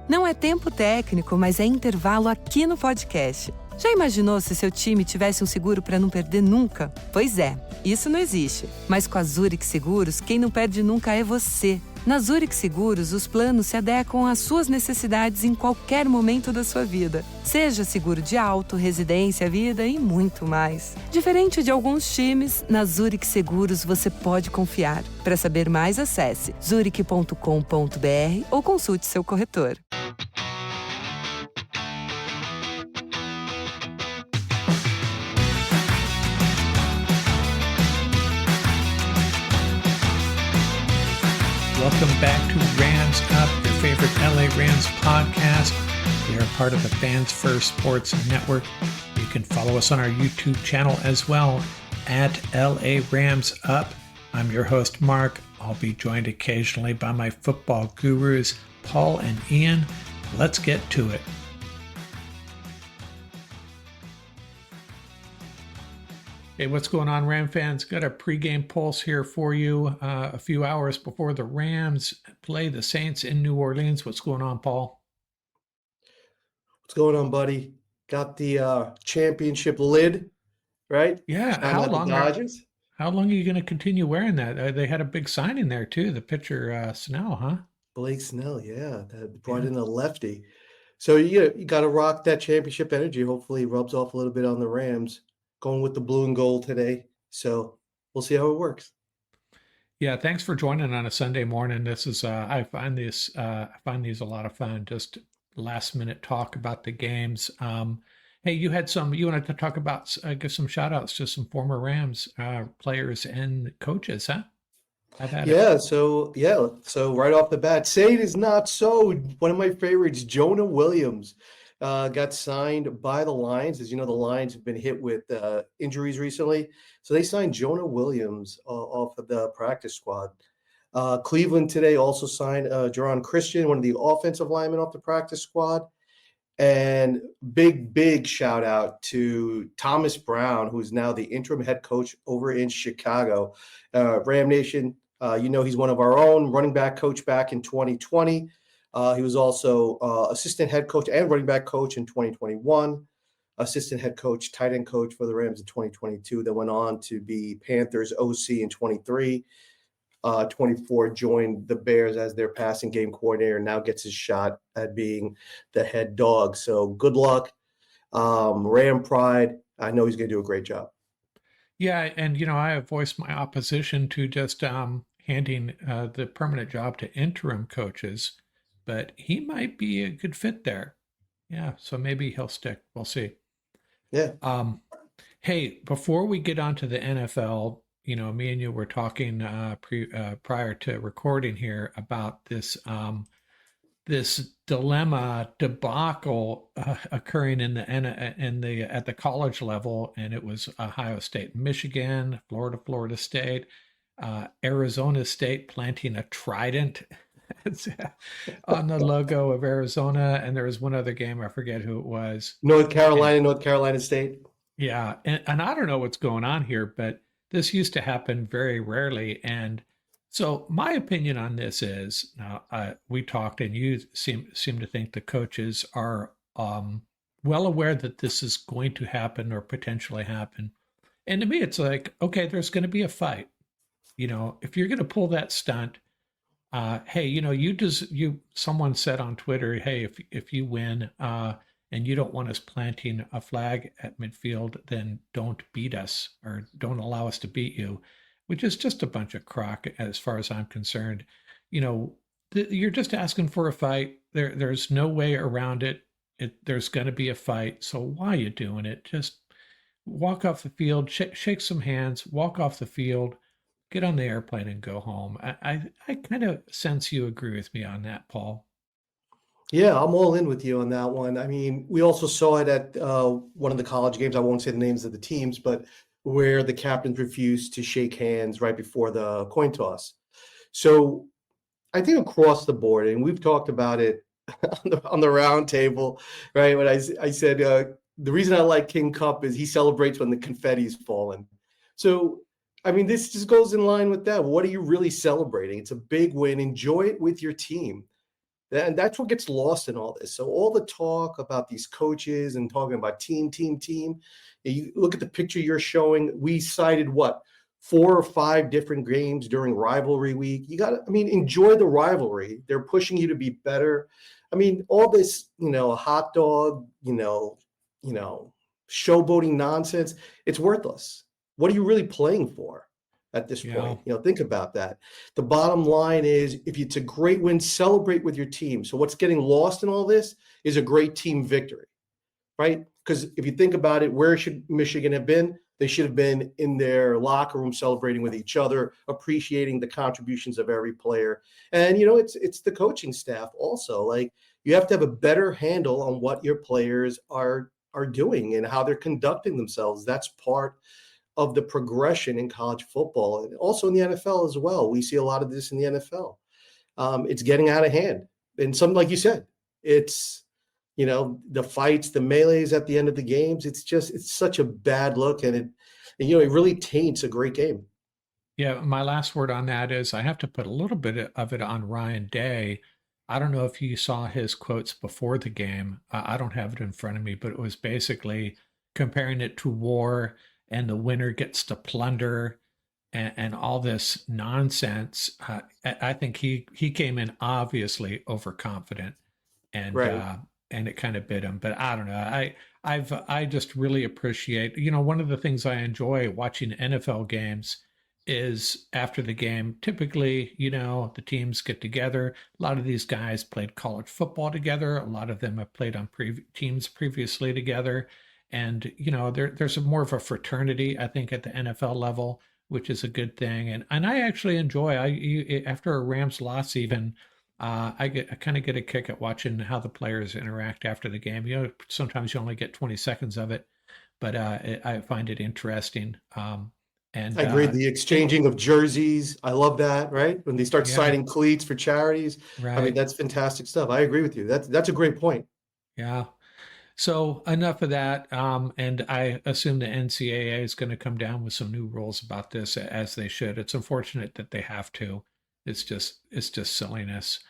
Não é tempo técnico, mas é intervalo aqui no podcast. Já imaginou se seu time tivesse um seguro para não perder nunca? Pois é, isso não existe. Mas com a Zurich Seguros, quem não perde nunca é você. Na Zurich Seguros, os planos se adequam às suas necessidades em qualquer momento da sua vida. Seja seguro de auto, residência, vida e muito mais. Diferente de alguns times, na Zurich Seguros você pode confiar. Para saber mais, acesse zurich.com.br ou consulte seu corretor. Welcome back to Rams Up, your favorite LA Rams podcast. We are part of the Fans First Sports Network. You can follow us on our YouTube channel as well, at LA Rams Up. I'm your host, Mark. I'll be joined occasionally by my football gurus, Paul and Ian. Let's get to it. Hey, what's going on, Ram fans? Got a pregame pulse here for you a few hours before the Rams play the Saints in New Orleans. What's going on, Paul? What's going on, buddy? Got the championship lid, right? Yeah. How long are you going to continue wearing that? They had a big signing there, too. The pitcher, Snell, huh? Blake Snell, yeah. That brought in a lefty. So you got to rock that championship energy. Hopefully it rubs off a little bit on the Rams. Going with the blue and gold today. So we'll see how it works. Yeah, thanks for joining on a Sunday morning. This is I find these a lot of fun. Just last minute talk about the games. Hey, you wanted to talk about give some shout outs to some former Rams players and coaches, huh? So right off the bat, say it is not so. One of my favorites, Jonah Williams. Got signed by the Lions. As you know, the Lions have been hit with injuries recently. So they signed Jonah Williams off of the practice squad. Cleveland today also signed Jerron Christian, one of the offensive linemen off the practice squad. And big shout out to Thomas Brown, who is now the interim head coach over in Chicago. Ram Nation, he's one of our own, running back coach back in 2020. He was also assistant head coach and running back coach in 2021, assistant head coach, tight end coach for the Rams in 2022. Then went on to be Panthers OC in 23. 24 joined the Bears as their passing game coordinator and now gets his shot at being the head dog. So good luck. Ram pride. I know he's going to do a great job. Yeah, and I have voiced my opposition to just handing the permanent job to interim coaches. But he might be a good fit there. Yeah, so maybe he'll stick. We'll see. Yeah. Hey, before we get on to the NFL, me and you were talking prior to recording here about this this debacle occurring at the college level, and it was Ohio State, Michigan, Florida State, Arizona State planting a trident on the logo of Arizona, and there was one other game, I forget who it was. North Carolina State. Yeah, and I don't know what's going on here, but this used to happen very rarely. And so my opinion on this is, we talked, and you seem to think the coaches are well aware that this is going to happen or potentially happen. And to me, it's like, okay, there's going to be a fight. If you're going to pull that stunt, hey, someone said on Twitter, hey, if you win and you don't want us planting a flag at midfield, then don't beat us or don't allow us to beat you, which is just a bunch of crock as far as I'm concerned. You're just asking for a fight. There's no way around it. There's going to be a fight. So why are you doing it? Just walk off the field, shake some hands, walk off the field, get on the airplane and go home. I kind of sense you agree with me on that, Paul. Yeah, I'm all in with you on that one. I mean, we also saw it at one of the college games. I won't say the names of the teams, but where the captains refused to shake hands right before the coin toss. So I think across the board, and we've talked about it on the round table, right? When I said the reason I like King Cup is he celebrates when the confetti's falling. So I mean, this just goes in line with that. What are you really celebrating? It's a big win. Enjoy it with your team. And that's what gets lost in all this. So all the talk about these coaches and talking about team, you look at the picture you're showing. We cited what, 4 or 5 different games during rivalry week. You got to, I mean, enjoy the rivalry. They're pushing you to be better. I mean, all this, hot dog, showboating nonsense, it's worthless. What are you really playing for at this point? Think about that. The bottom line is, if it's a great win, celebrate with your team. So what's getting lost in all this is a great team victory, right? Because if you think about it, where should Michigan have been? They should have been in their locker room celebrating with each other, appreciating the contributions of every player. And, it's the coaching staff also. Like, you have to have a better handle on what your players are doing and how they're conducting themselves. That's part of the progression in college football, and also in the NFL as well. We see a lot of this in the NFL. It's getting out of hand. And something like you said, it's, the fights, the melees at the end of the games, it's such a bad look, and it really taints a great game. Yeah, my last word on that is I have to put a little bit of it on Ryan Day. I don't know if you saw his quotes before the game. I don't have it in front of me, but it was basically comparing it to war, and the winner gets to plunder and all this nonsense. I think he came in obviously overconfident, and Right. And it kind of bit him. But I don't know. I just really appreciate, one of the things I enjoy watching NFL games is after the game, typically, the teams get together. A lot of these guys played college football together. A lot of them have played on teams previously together. And, there's more of a fraternity, I think, at the NFL level, which is a good thing. And I actually enjoy, after a Rams loss even, I kind of get a kick at watching how the players interact after the game. Sometimes you only get 20 seconds of it, but I find it interesting. And I agree. The exchanging of jerseys, I love that. Right, when they start signing cleats for charities, I mean, right. that's fantastic stuff. I agree with you. That's a great point. Yeah. So enough of that. And I assume the NCAA is going to come down with some new rules about this, as they should. It's unfortunate that they have to. It's just silliness.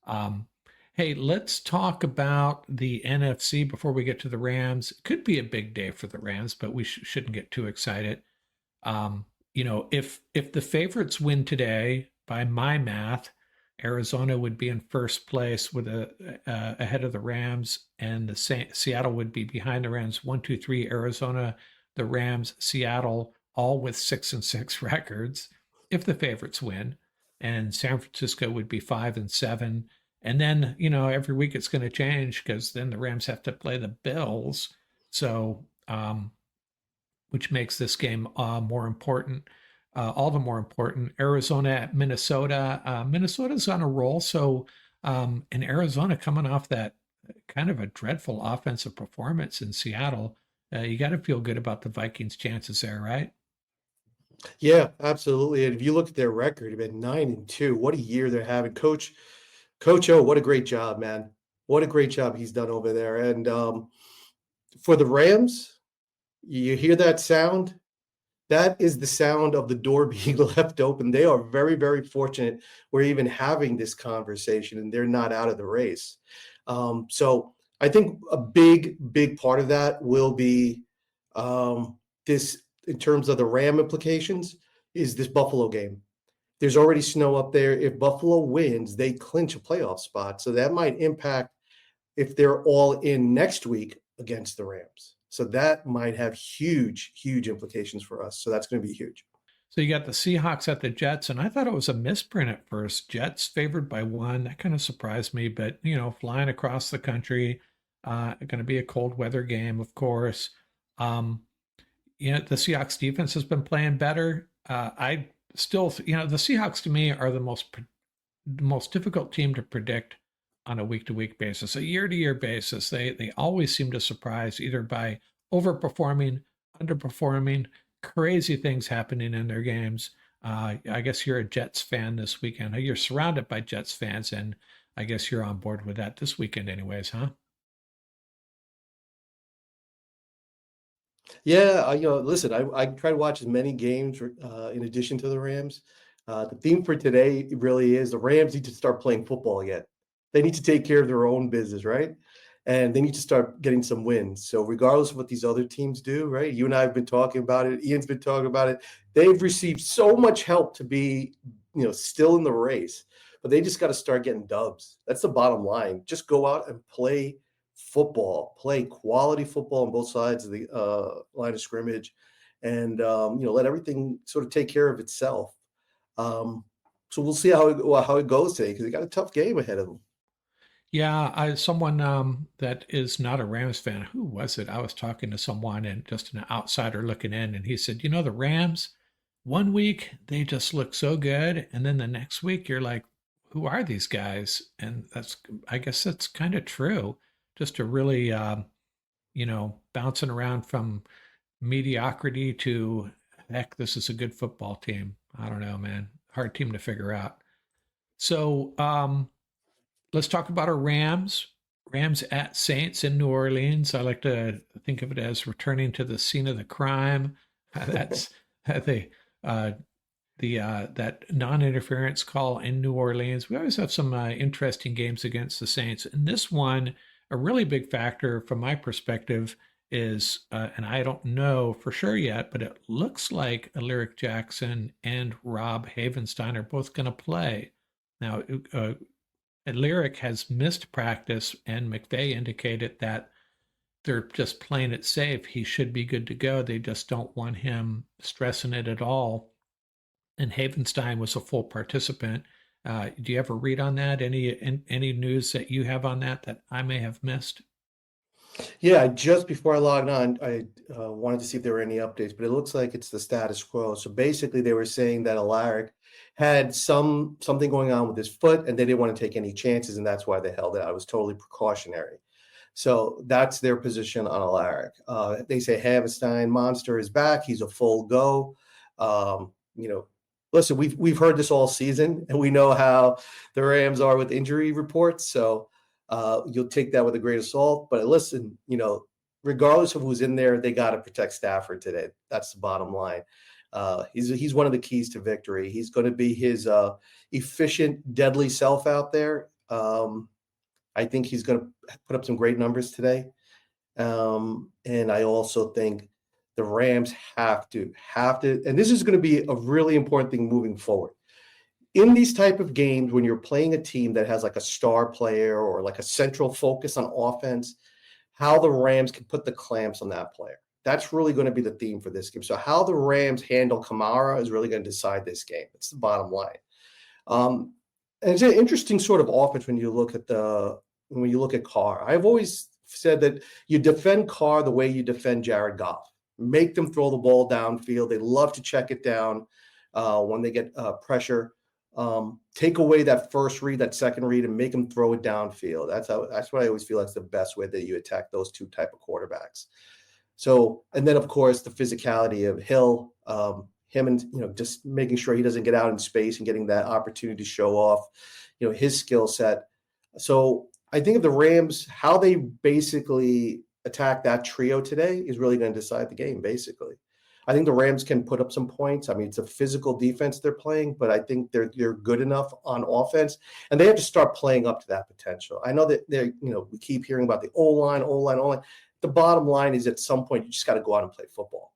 Um, hey, let's talk about the NFC before we get to the Rams. It could be a big day for the Rams, but we shouldn't get too excited. If the favorites win today, by my math, Arizona would be in first place with ahead of the Rams, and Seattle would be behind the Rams. 1, 2, 3. Arizona, the Rams, Seattle, all with 6-6 records. If the favorites win, and San Francisco would be 5-7. And then every week it's going to change, because then the Rams have to play the Bills. So which makes this game more important, all the more important. Arizona at Minnesota. Minnesota's on a roll. So, in Arizona, coming off that kind of a dreadful offensive performance in Seattle, you got to feel good about the Vikings' chances there, right? Yeah, absolutely. And if you look at their record, they've been 9-2. What a year they're having. Coach O, what a great job, man. What a great job he's done over there. And for the Rams, you hear that sound? That is the sound of the door being left open. They are very, very fortunate we're even having this conversation, and they're not out of the race. So I think a big, big part of that will be this, in terms of the Ram implications, is this Buffalo game. There's already snow up there. If Buffalo wins, they clinch a playoff spot. So that might impact if they're all in next week against the Rams. So that might have huge, huge implications for us. So that's going to be huge. So you got the Seahawks at the Jets, and I thought it was a misprint at first. Jets favored by 1. That kind of surprised me, but flying across the country, going to be a cold weather game, of course. The Seahawks defense has been playing better. I still, the Seahawks to me are the most difficult team to predict on a week-to-week basis, a year-to-year basis. They always seem to surprise, either by overperforming, underperforming, crazy things happening in their games. I guess you're a Jets fan this weekend. You're surrounded by Jets fans, and I guess you're on board with that this weekend anyways, huh? Yeah, listen, I try to watch as many games in addition to the Rams. The theme for today really is the Rams need to start playing football again. They need to take care of their own business, right? And they need to start getting some wins. So regardless of what these other teams do, right? You and I have been talking about it. Ian's been talking about it. They've received so much help to be, still in the race, but they just got to start getting dubs. That's the bottom line. Just go out and play football, play quality football on both sides of the line of scrimmage, and let everything sort of take care of itself. So we'll see how it goes today, because they got a tough game ahead of them. Yeah, someone that is not a Rams fan. Who was it? I was talking to someone and just an outsider looking in, and he said, the Rams, one week they just look so good, and then the next week you're like, who are these guys? And I guess that's kind of true. Just a really, bouncing around from mediocrity to heck, this is a good football team. I don't know, man. Hard team to figure out. So, let's talk about our Rams. Rams at Saints in New Orleans. I like to think of it as returning to the scene of the crime. That's that non-interference call in New Orleans. We always have some interesting games against the Saints. And this one, a really big factor from my perspective is, and I don't know for sure yet, but it looks like Alaric Jackson and Rob Havenstein are both going to play. Now, Lyric has missed practice, and McVay indicated that they're just playing it safe. He should be good to go. They just don't want him stressing it at all. And Havenstein was a full participant. Do you ever read on that? Any news that you have on that I may have missed? Yeah, just before I logged on, I wanted to see if there were any updates, but it looks like it's the status quo. So basically, they were saying that Alaric had something going on with his foot, and they didn't want to take any chances, and that's why they held it out. It was totally precautionary. So that's their position on Alaric. They say Havenstein Monster is back; he's a full go. Listen, we've heard this all season, and we know how the Rams are with injury reports. So you'll take that with a grain of salt. But listen, regardless of who's in there, they got to protect Stafford today. That's the bottom line. He's one of the keys to victory. He's going to be his efficient, deadly self out there. I think he's going to put up some great numbers today. And I also think the Rams have to, and this is going to be a really important thing moving forward. In these type of games, when you're playing a team that has like a star player or like a central focus on offense, how the Rams can put the clamps on that player. That's really going to be the theme for this game. So how the Rams handle Kamara is really going to decide this game. It's the bottom line. And it's an interesting sort of offense when you look at Carr. I've always said that you defend Carr the way you defend Jared Goff. Make them throw the ball downfield. They love to check it down when they get pressure. Take away that first read, that second read, and make them throw it downfield. That's what I always feel like the best way that you attack those two type of quarterbacks. So, and then of course the physicality of Hill, him and just making sure he doesn't get out in space and getting that opportunity to show off, his skill set. So I think of the Rams, how they basically attack that trio today is really going to decide the game. Basically, I think the Rams can put up some points. I mean, it's a physical defense they're playing, but I think they're good enough on offense, and they have to start playing up to that potential. I know that we keep hearing about the O-line. The bottom line is at some point you just got to go out and play football.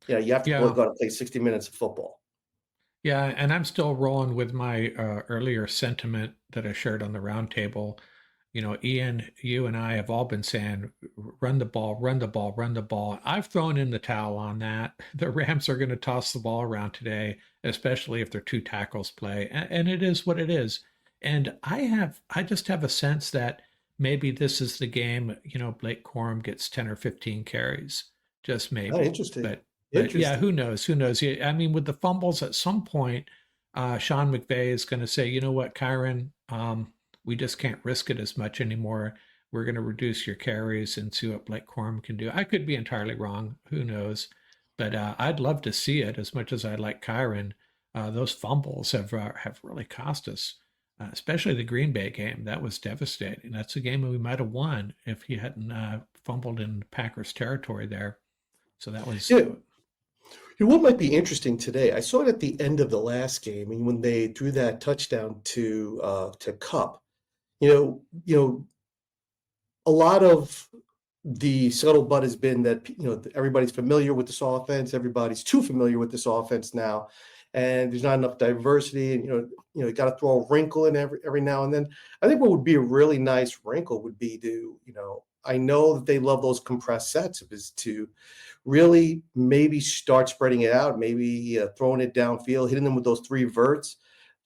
You have to go out and play 60 minutes of football. Yeah, and I'm still rolling with my earlier sentiment that I shared on the roundtable. Ian, you and I have all been saying, run the ball, run the ball, run the ball. I've thrown in the towel on that. The Rams are going to toss the ball around today, especially if their two tackles play. And it is what it is. And I just have a sense that maybe this is the game, Blake Corum gets 10 or 15 carries, just maybe. Oh, interesting. But yeah, who knows? I mean, with the fumbles at some point, Sean McVay is going to say, you know what, Kyron, we just can't risk it as much anymore. We're going to reduce your carries and see what Blake Corum can do. I could be entirely wrong. Who knows? But I'd love to see it as much as I like Kyron. Those fumbles have really cost us, especially the Green Bay game. That was devastating. That's a game we might have won if he hadn't fumbled in Packers territory there. So that was... Yeah. What might be interesting today, I saw it at the end of the last game, and when they threw that touchdown to Kupp, A lot of the scuttlebutt has been that, everybody's familiar with this offense. Everybody's too familiar with this offense now, and there's not enough diversity. And you got to throw a wrinkle in every now and then. I think what would be a really nice wrinkle would be to, I know that they love those compressed sets, is to really maybe start spreading it out, maybe throwing it downfield, hitting them with those three verts.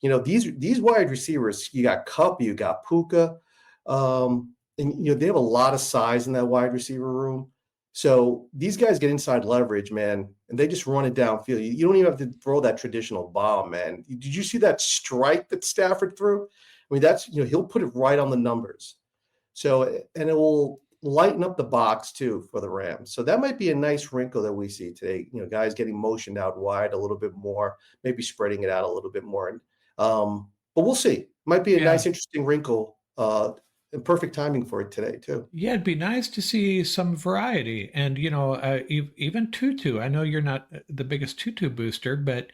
These wide receivers, you got Kupp, you got Puka. And they have a lot of size in that wide receiver room. So these guys get inside leverage, man, and they just run it downfield. You don't even have to throw that traditional bomb, man. Did you see that strike that Stafford threw? I mean, that's, he'll put it right on the numbers. So, and it will lighten up the box too for the Rams. So that might be a nice wrinkle that we see today. Guys getting motioned out wide a little bit more, maybe spreading it out a little bit more. But we'll see. Might be a nice, interesting wrinkle. And perfect timing for it today too. Yeah, it'd be nice to see some variety. And, even Tutu, I know you're not the biggest Tutu booster, but,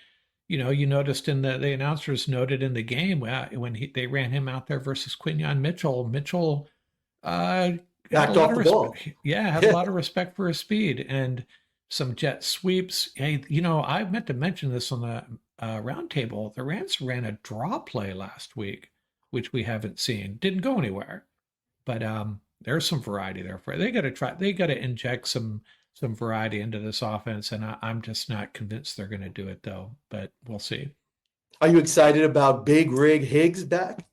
you noticed the announcers noted in the game when they ran him out there versus Quinyon Mitchell. Mitchell backed off the ball. Had a lot of respect for his speed and some jet sweeps. Hey, I meant to mention this on the roundtable. The Rams ran a draw play last week, which we haven't seen. Didn't go anywhere. But there's some variety there for it. They got to inject some variety into this offense, and I'm just not convinced they're going to do it though. But we'll see. Are you excited about Big Rig Higgs back?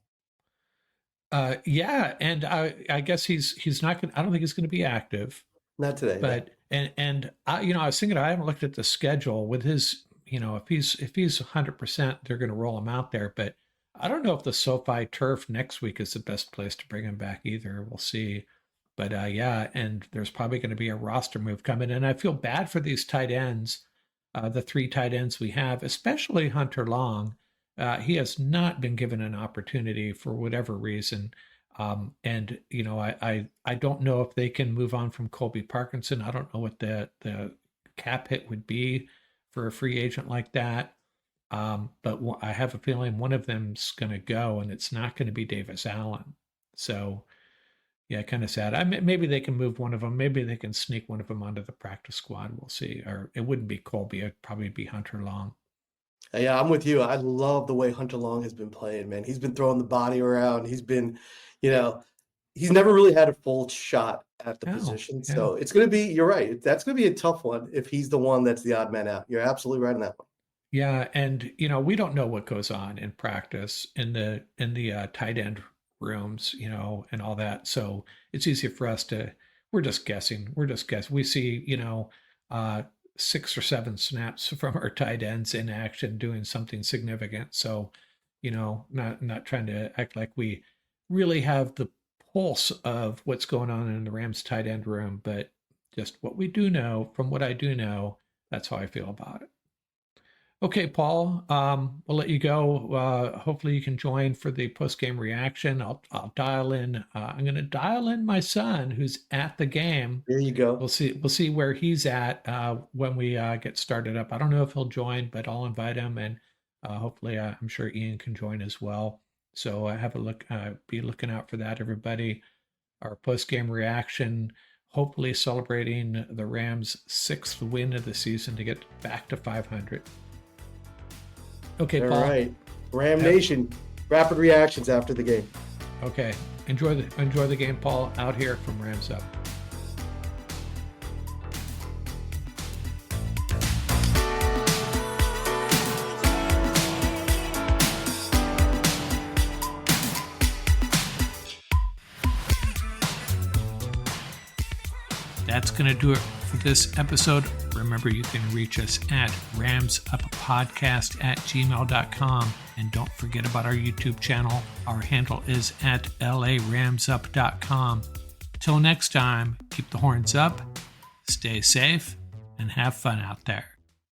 Yeah, and I guess he's not going. I don't think he's going to be active. Not today. But and I was thinking, I haven't looked at the schedule with his. If he's 100%, they're going to roll him out there, but I don't know if the SoFi turf next week is the best place to bring him back either. We'll see. But and there's probably going to be a roster move coming. And I feel bad for these tight ends, the three tight ends we have, especially Hunter Long. He has not been given an opportunity for whatever reason. And, I don't know if they can move on from Colby Parkinson. I don't know what the cap hit would be for a free agent like that. But I have a feeling one of them's going to go, and it's not going to be Davis Allen. So, yeah, kind of sad. Maybe they can move one of them. Maybe they can sneak one of them onto the practice squad. We'll see. Or it wouldn't be Colby. It'd probably be Hunter Long. Yeah, I'm with you. I love the way Hunter Long has been playing, man. He's been throwing the body around. He's been, he's never really had a full shot at the position. Yeah. So it's going to be, you're right. That's going to be a tough one if he's the one that's the odd man out. You're absolutely right on that one. Yeah, and we don't know what goes on in practice in the tight end rooms, and all that. So it's easy for us we're just guessing. We see, 6 or 7 snaps from our tight ends in action doing something significant. So, not trying to act like we really have the pulse of what's going on in the Rams tight end room, but just what we do know, from what I do know, that's how I feel about it. Okay, Paul, we'll let you go. Hopefully you can join for the post-game reaction. I'll dial in. I'm going to dial in my son who's at the game. There you go. We'll see where he's at when we get started up. I don't know if he'll join, but I'll invite him, and hopefully I'm sure Ian can join as well. So have a look. Be looking out for that, everybody. Our post-game reaction, hopefully celebrating the Rams' 6th win of the season to get back to 500. Okay, Paul. All right. Ram Nation, rapid reactions after the game. Okay. Enjoy the game, Paul, out here from Rams Up. That's going to do it for this episode. Remember, you can reach us at ramsuppodcast@gmail.com. And don't forget about our YouTube channel. Our handle is at laramsup.com. Till next time, keep the horns up, stay safe, and have fun out there.